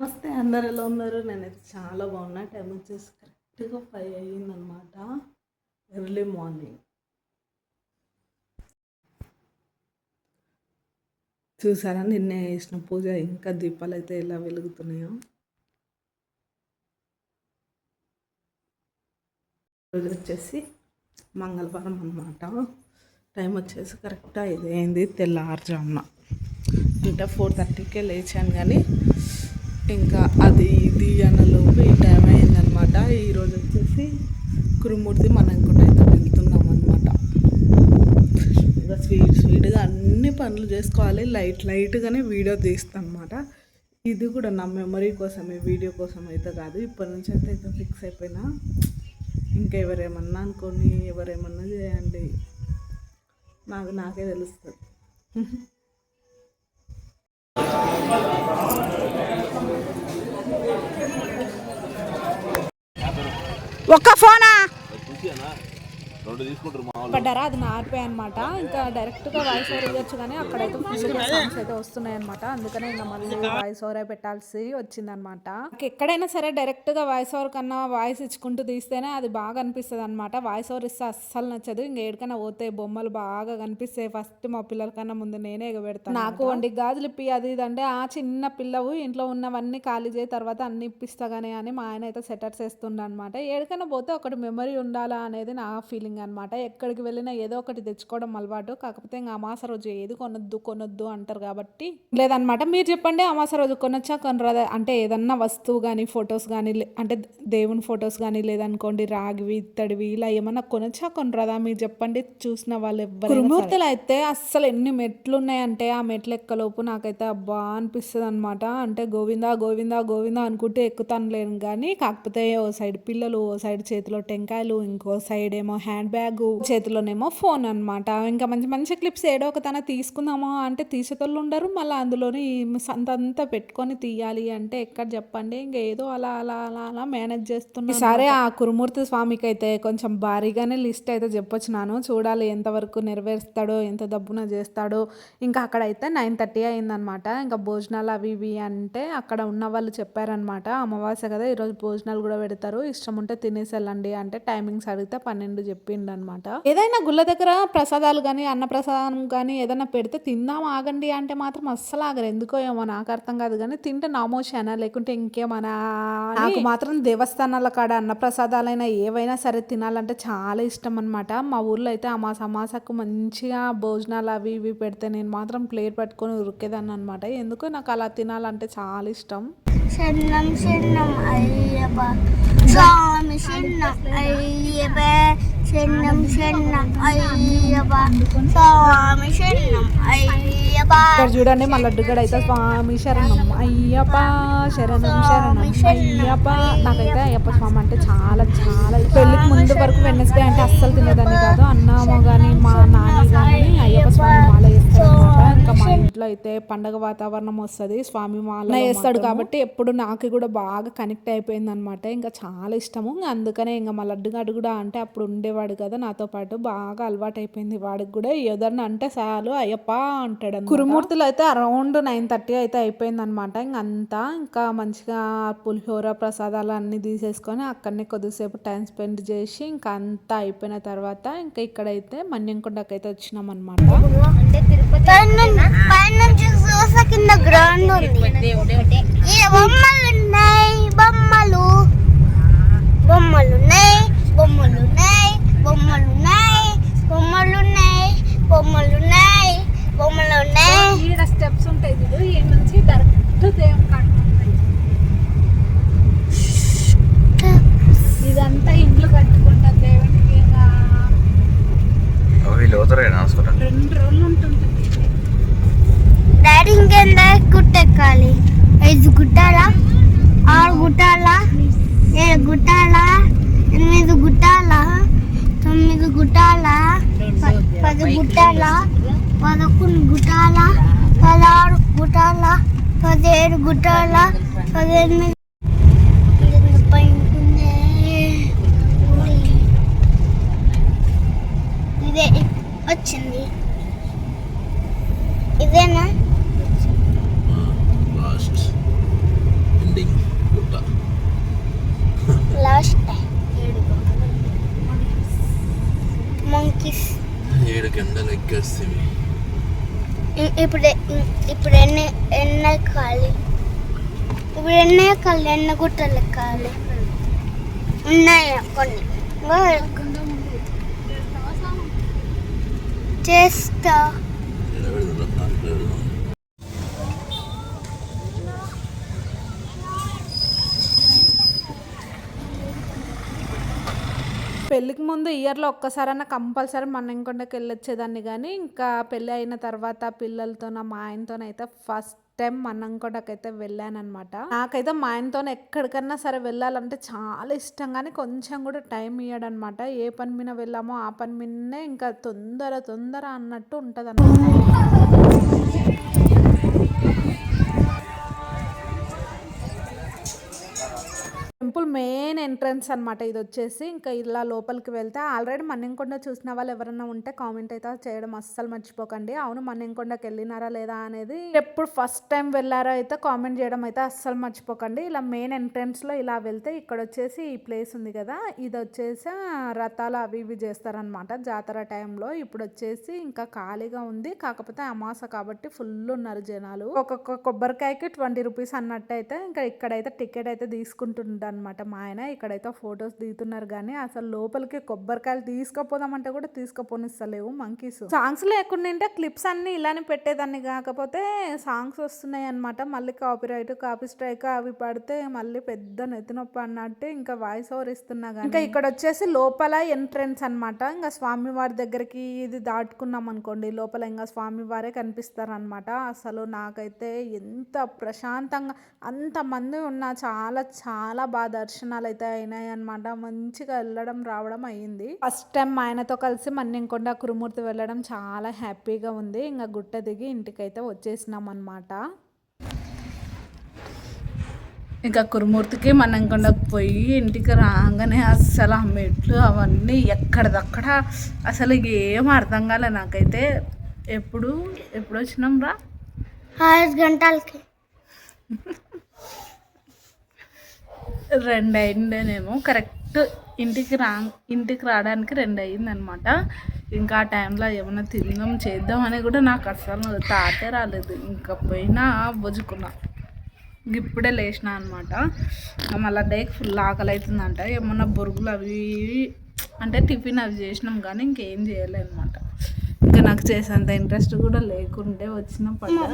నమస్తే అందరు ఎలా ఉన్నారు? నేనైతే చాలా బాగున్నా. టైం వచ్చేసి కరెక్ట్గా 5 అయ్యిందనమాట. ఎర్లీ మార్నింగ్ చూసారా నిన్న చేసిన పూజ ఇంకా దీపాలు అయితే ఎలా వెలుగుతున్నాయో. రోజు వచ్చేసి మంగళవారం అనమాట. టైం వచ్చేసి కరెక్ట్గా 5 అయింది తెల్లారుజామున. అంటే 4:30కే లేచాను కానీ ఇంకా అది ఇది అన్నలోపు ఈ టైం అయిందనమాట. ఈరోజు వచ్చేసి కురుమూర్తి మనకుండా అయితే వెళ్తున్నాం అనమాట. ఇంకా స్వీట్గా అన్ని పనులు చేసుకోవాలి. లైట్గానే వీడియో తీస్తాను అనమాట. ఇది కూడా నా మెమరీ కోసమే, వీడియో కోసం అయితే కాదు. ఇప్పటి నుంచి అయితే ఫిక్స్ అయిపోయినా. ఇంకా ఎవరేమన్నా అనుకోని ఎవరేమన్నా చేయండి, నాకే తెలుస్తుంది. ఒక్క ఫోనా పడ్డారా అది నారిపోయాయి అనమాట. ఇంకా డైరెక్ట్గా వాయిస్ ఓవర్ ఇవ్వచ్చు కానీ అక్కడైతే సాంగ్స్ అయితే వస్తున్నాయి అనమాట. అందుకనే ఇంకా మళ్ళీ వాయిస్ ఓవర్ పెట్టాల్సి వచ్చిందనమాట. ఎక్కడైనా సరే డైరెక్ట్గా వాయిస్ ఓవర్ కన్నా వాయిస్ ఇచ్చుకుంటూ తీస్తేనే అది బాగా అనిపిస్తుంది అనమాట. వాయిస్ ఓవర్ ఇస్తే అస్సలు నచ్చదు. ఇంకా ఏడికైనా పోతే బొమ్మలు బాగా కనిపిస్తాయి. ఫస్ట్ మా పిల్లల కన్నా ముందు నేనే ఎగబెడతాను. నాకు వండి గాజులు ఇప్పి అది ఇదంటే ఆ చిన్న పిల్లవు ఇంట్లో ఉన్నవన్నీ ఖాళీ చేయి తర్వాత అన్ని ఇప్పిస్తా కానీ అని మా ఆయన అయితే సెటర్స్ వేస్తుండ అనమాట. ఏడికైనా పోతే ఒకటి మెమరీ ఉండాలా అనేది నా ఫీలింగ్ అనమాట. ఎక్కడికి వెళ్ళినా ఏదో ఒకటి తెచ్చుకోవడం అలవాటు. కాకపోతే ఇంకా అమాస రోజు ఏది కొనొద్దు అంటారు కాబట్టి లేదనమాట. మీరు చెప్పండి, అమాస రోజు కొనొచ్చా కొనరాదా? అంటే ఏదన్నా వస్తువు కానీ ఫొటోస్ కానీ అంటే దేవుని ఫొటోస్ కానీ లేదనుకోండి రాగివి ఇత్తడివి ఇలా ఏమన్నా కొనొచ్చా కొనరాదా? మీరు చెప్పండి. చూసిన వాళ్ళు ఎవ్వరు గురుమూర్తులు అయితే అస్సలు ఎన్ని మెట్లు ఉన్నాయంటే ఆ మెట్లు ఎక్కలోపు నాకైతే అబ్బా అనిపిస్తుంది అనమాట. అంటే గోవిందా గోవిందా గోవిందా అనుకుంటే ఎక్కుతాను లేను కానీ కాకపోతే ఓ సైడ్ పిల్లలు, ఓ సైడ్ చేతిలో టెంకాయలు, ఇంకో సైడ్ ఏమో హ్యాండ్ బ్యాగ్, చేతిలోనేమో ఫోన్ అనమాట. ఇంకా మంచి క్లిప్స్ ఏడో ఒక తన తీసుకుందామా అంటే తీసేతోళ్ళు ఉండరు. మళ్ళీ అందులోని సంతంతా పెట్టుకొని తీయాలి అంటే ఎక్కడ చెప్పండి. ఇంకా ఏదో అలా మేనేజ్ చేస్తున్నా. ఈసారి ఆ కురుమూర్తి స్వామికి అయితే కొంచెం భారీగానే లిస్ట్ అయితే చెప్పొచ్చినాను. చూడాలి ఎంతవరకు నెరవేరుస్తాడో, ఎంత దబ్బున చేస్తాడో. ఇంకా అక్కడైతే 9:30 అయిందనమాట. ఇంకా భోజనాలు అవి ఇవి అంటే అక్కడ ఉన్న వాళ్ళు చెప్పారనమాట, అమావాస్య కదా ఈరోజు భోజనాలు కూడా పెడతారు, ఇష్టం ఉంటే తినేసి వెళ్ళండి అంటే టైమింగ్స్ అడిగితే 12 చెప్పిండనమాట. ఏదైనా గుళ్ళ దగ్గర ప్రసాదాలు కానీ అన్న ప్రసాదం కానీ ఏదైనా పెడితే తిందాం ఆగండి అంటే మాత్రం అస్సలు ఆగరు. ఎందుకో ఏమో నాకు అర్థం కాదు కానీ తింటే నామోషానా లేకుంటే ఇంకేమన్నా. నాకు మాత్రం దేవస్థానాల కాడ అన్న ప్రసాదాలైనా ఏవైనా సరే తినాలంటే చాలా ఇష్టం అనమాట. మా ఊర్లో అయితే అమాసకు మంచిగా భోజనాలు అవి ఇవి పెడితే నేను మాత్రం ప్లేట్ పట్టుకొని ఉరికేదాన్ని అనమాట. ఎందుకో నాకు అలా తినాలంటే చాలా ఇష్టం. శరణం శరణం అయ్యప్ప స్వామి శరణం అయ్యప్ప శరణం శరణం అయ్యప్ప స్వామి శరణం అయ్యప్ప. ఇక్కడ చూడండి మా లడ్డుగడ అయితే స్వామి శరణం అయ్యప్ప శరణం శరణం అయ్యప్ప. నాకైతే అయ్యప్ప స్వామి అంటే చాలా పెళ్ళికి ముందు వరకు వెన్నెస్డే అంటే అస్సలు తినేదాన్ని కాదు. అన్నమ్మ కానీ మా నాన్న కానీ అయ్యప్ప స్వామి మాల వేస్తాడు అనమాట. ఇంకా మా ఇంట్లో అయితే పండగ వాతావరణం వస్తుంది, స్వామి మాల వేస్తాడు కాబట్టి ఎప్పుడు నాకు కూడా బాగా కనెక్ట్ అయిపోయింది అనమాట. ఇంకా చాలా ఇష్టము. అందుకనే ఇంకా మా లడ్డుగాడు కూడా అంటే అప్పుడు ఉండేవాడు కదా నాతో పాటు, బాగా అలవాటు అయిపోయింది వాడికి కూడా. ఏదన్నా అంటే చాలు అయ్యప్ప అంటాడు. కురుమూర్తులు అయితే అరౌండ్ 9:30 అయితే అయిపోయింది అనమాట. ఇంకా మంచిగా పులిహోర ప్రసాదాలు అన్నీ తీసేసుకొని అక్కడనే కొద్దిసేపు టైం స్పెండ్ చేసి ఇంకా అంతా అయిపోయిన తర్వాత ఇంకా ఇక్కడైతే మన్యంకొండకైతే వచ్చినాం అనమాట. కింద గ్రౌండ్ ఉంది, బొమ్మలు ఈడ స్టెప్స్ ఉంటాయి చూడు, ఈ నుంచి డైరెక్ట్ దేవుని కట్టుకుంటాయి. ఇదంతా ఇంట్లో కట్టుకుంటారు దేవునికి. 2 రోజులు ఉంటుంటుంది. డాడీ ఇంకెంత గుట్టెక్కాలి? 5 గుట్టాలా, 6 గుట్టాలా, 7 గుట్టాలా, 8 గుట్టాలా, 9 గుట్టాలా, 10 గుట్టాలా, 11 గుట్టాలా, 16 గుట్టాలా, 17 గుట్టాలా, 18 ఇదే వచ్చింది. ఇదేనా ఎక్కేస్తుంది. ఇప్పుడు ఎన్ని ఎక్కాలి? ఇప్పుడు ఎన్ని ఎక్కాలి? ఎన్ని గుట్టలు ఎక్కాలి? ఉన్నాయి కొన్ని. చేస్తా. పెళ్ళికి ముందు ఇయర్లో ఒక్కసారైనా కంపల్సరీ మన్నెంకొండకి వెళ్ళొచ్చేదాన్ని, కానీ ఇంకా పెళ్ళి అయిన తర్వాత పిల్లలతోన మా ఆయనతోనైతే ఫస్ట్ టైం మన్నెంకొండకి అయితే వెళ్ళానమాట. నాకైతే మా ఆయనతో ఎక్కడికన్నా సరే వెళ్ళాలంటే చాలా ఇష్టం, కానీ కొంచెం కూడా టైం ఇయ్యడనమాట. ఏ పని మీద వెళ్ళామో ఆ పని మీదనే ఇంకా తొందర అన్నట్టు ఉంటుంది అన్నమాట. టెంపుల్ మెయిన్ ఎంట్రన్స్ అనమాట ఇది వచ్చేసి. ఇంకా ఇలా లోపలికి వెళ్తే ఆల్రెడీ మన్నెంకొండ చూసిన వాళ్ళు ఎవరైనా ఉంటే కామెంట్ అయితే చేయడం అస్సలు మర్చిపోకండి. అవును, మన్నెంకొండకి వెళ్ళినారా లేదా అనేది, ఎప్పుడు ఫస్ట్ టైం వెళ్ళారో అయితే కామెంట్ చేయడం అయితే అస్సలు మర్చిపోకండి. ఇలా మెయిన్ ఎంట్రన్స్ లో ఇలా వెళ్తే ఇక్కడ వచ్చేసి ఈ ప్లేస్ ఉంది కదా, ఇది వచ్చేసి రథాలు అవి ఇవి చేస్తారనమాట జాతర టైంలో. ఇప్పుడు వచ్చేసి ఇంకా ఖాళీగా ఉంది, కాకపోతే అమాస కాబట్టి ఫుల్ ఉన్నారు జనాలు. ఒక్కొక్క కొబ్బరికాయకి 20 రూపీస్ అన్నట్టు అయితే ఇంకా ఇక్కడైతే టికెట్ అయితే తీసుకుంటుంటారు అనమాట మా ఆయన. ఇక్కడైతే ఫొటోస్ దిగుతున్నారు, కానీ అసలు లోపలికి కొబ్బరికాయలు తీసుకుపోదామంటే కూడా తీసుకుపోనిస్తలేవు మంకీస్. సాంగ్స్ లేకుండా క్లిప్స్ అన్ని ఇలానే పెట్టేదాన్ని, కాకపోతే సాంగ్స్ వస్తున్నాయి అనమాట. మళ్ళీ కాపీరైట్ కాపీ స్ట్రైక్ అవి పడితే మళ్ళీ పెద్ద నెత్తినొప్పి అన్నట్టు ఇంకా వాయిస్ ఓవర్ ఇస్తున్నా. కానీ ఇంకా ఇక్కడ వచ్చేసి లోపల ఎంట్రెన్స్ అనమాట. ఇంకా స్వామివారి దగ్గరికి ఇది దాటుకున్నాం అనుకోండి, లోపల ఇంకా స్వామివారే కనిపిస్తారు అనమాట. అసలు నాకైతే ఎంత ప్రశాంతంగా, అంతమంది ఉన్నా చాలా చాలా బాగా దర్శనాలు అయితే అయినాయి అనమాట. మంచిగా వెళ్ళడం రావడం అయ్యింది. ఫస్ట్ టైం మా ఆయనతో కలిసి మన్నెంకొండ కురుమూర్తి వెళ్ళడం చాలా హ్యాపీగా ఉంది. ఇంకా గుట్ట దిగి ఇంటికైతే వచ్చేసినాం అనమాట. ఇంకా కురుమూర్తికి మన్నెంకొండకు పోయి ఇంటికి రాగానే అస్సలు ఆ మెట్లు అవన్నీ ఎక్కడిదక్కడ అసలు ఏం అర్థం కాలే నాకైతే. ఎప్పుడు వచ్చినాం రా 6 గంటలకి 2 అయిందేమో కరెక్ట్. ఇంటికి రావడానికి 2 అయిందనమాట. ఇంకా ఆ టైంలో ఏమైనా తిందాం చేద్దామని కూడా నాకు అసలు తాటే రాలేదు. ఇంకా పోయినా బొజుకున్నా, ఇప్పుడే లేచిన అనమాట. మళ్ళీ డేకి ఫుల్ ఆకలి అవుతుందంట. ఏమన్నా బొరుగులు అవి అంటే టిఫిన్ అవి చేసినాం, కానీ ఇంకేం చేయలే అనమాట. ఇంకా నాకు చేసేంత ఇంట్రెస్ట్ కూడా లేకుండే వచ్చిన పడ్డా.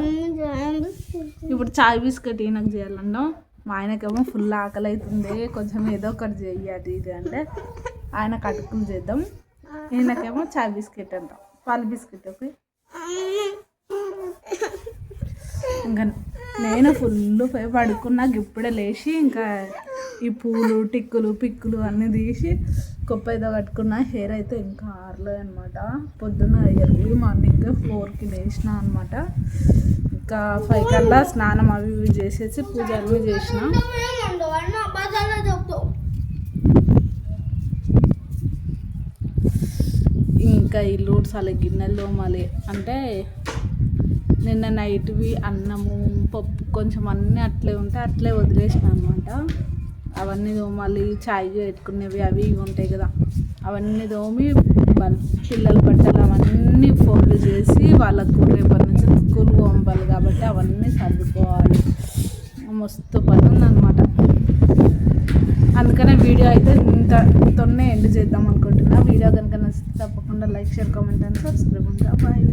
ఇప్పుడు చాయ్ బిస్కెట్ నాకు చేయాలన్నా, మా ఆయనకేమో ఫుల్ ఆకలి అవుతుంది, కొంచెం ఏదో ఒకటి చెయ్యాలి ఇది అంటే ఆయనకు అటుకులు చేద్దాం, ఈయనకేమో చాయ్ బిస్కెట్ అంటాం, పాలు బిస్కెట్. ఓకే, ఇంకా నేను ఫుల్ పోయి పడుకున్నాక ఇప్పుడే లేచి ఇంకా ఈ పూలు టిక్కులు పిక్కులు అన్నీ తీసి కొప్ప ఏదో కట్టుకున్న. హెయిర్ అయితే ఇంకా ఆరలేదు అనమాట. పొద్దున్న ఎర్లీ మార్నింగ్ 4కి లేచిన అనమాట. ఇంకా 5 కల్లా స్నానం అవి ఇవి చేసేసి పూజ అవి చేసిన. ఇంకా ఇల్లు ఉడ్చాలి, గిన్నెలు తోమాలి. అంటే నిన్న నైట్వి అన్నము పప్పు కొంచెం అన్నీ అట్లే ఉంటే అట్లే వదిలేసిన అనమాట. అవన్నీ తోమాలి, ఛాయ్ పెట్టుకునేవి అవి ఇవి ఉంటాయి కదా, అవన్నీ తోమి పిల్లల బట్టలు అవన్నీ ఫోల్డ్ చేసి వాళ్ళకు రేపటి నుంచి స్కూల్కి పంపాలి కాబట్టి అవన్నీ సర్దుకోవాలి. మస్తు పని ఉందన్నమాట. అందుకనే వీడియో అయితే ఇంతతోనే ఎండ్ చేద్దాం అనుకుంటున్నా. వీడియో కనుక నచ్చితే తప్పకుండా like, share, comment and subscribe ఉంటా. బాయ్.